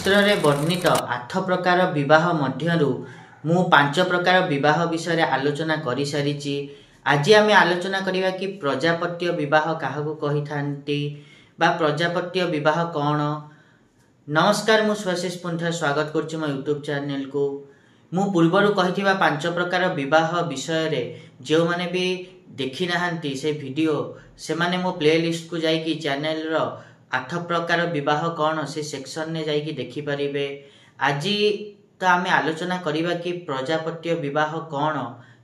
शास्त्र रे वर्णित 8 प्रकार विवाह मध्यरु मु 5 प्रकार विवाह विषय आलोचना करि सारिछि। आज आमे आलोचना करिवा कि प्रजापत्य विवाह काहाकु कहि थांती बा प्रजापत्य विवाह कोन। नमस्कार, मु स्वाशिष पुंठा स्वागत करछि मो YouTube चैनल को। मु पूर्वरु कहिथिबा 5 प्रकार विवाह विषय रे जे माने भी देखि नाहंती से वीडियो से माने मो प्लेलिस्ट को जाई कि चैनल रो 8 प्रकार विवाह कौन से सेक्शन ने जाई कि देखि परिबे। आज तो आमे आलोचना करिबा कि प्रजापत्य विवाह कौन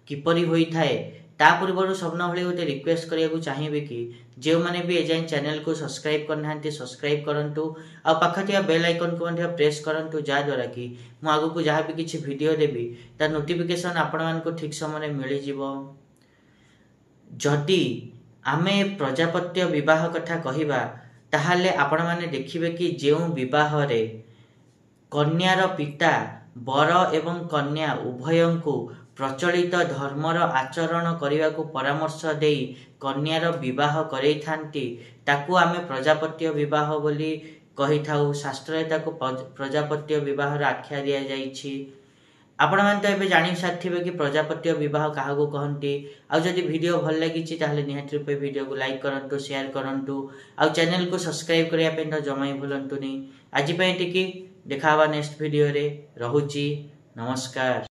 किपरि होई थाए। ता पूर्वरु सबना भली गोटे रिक्वेस्ट करिया को चाहिबे कि जे माने भी एजाइन चैनल को सब्सक्राइब करनांती सब्सक्राइब करंतु आ पाखतिया बेल आइकन को मध्य प्रेस करंतु जा द्वारा कि मु आगु को जहा भी किछि वीडियो देबी ता नोटिफिकेशन आपण मान को ठीक समय मिलि जिवो। जदि आमे प्रजापत्य विवाह कथा कहिबा ताहाले आपण माने देखिबे कि जेउ विवाह रे कन्यार पिता वर एवं कन्या उभयंकु प्रचलित धर्मर आचरण करिवा को परामर्श देई कन्यार विवाह करई थांती ताकू आमे प्रजापत्य विवाह बोली कहि थाउ। शास्त्र ताकू प्रजापत्य विवाह रा आख्या दिया जाईछि। आपण मान तो एबे जानि साथिबे कि प्रजापत्य विवाह काहाकू कहंती। आ जदि वीडियो भल लागिछि ताहले निहाती रूपे वीडियो को लाइक करंतु शेयर करंतु आ चैनल को सब्सक्राइब करिया पे न जमाई भूलंतुनी। आज पय टिकी देखावा नेक्स्ट वीडियो रे। रहुछि नमस्कार।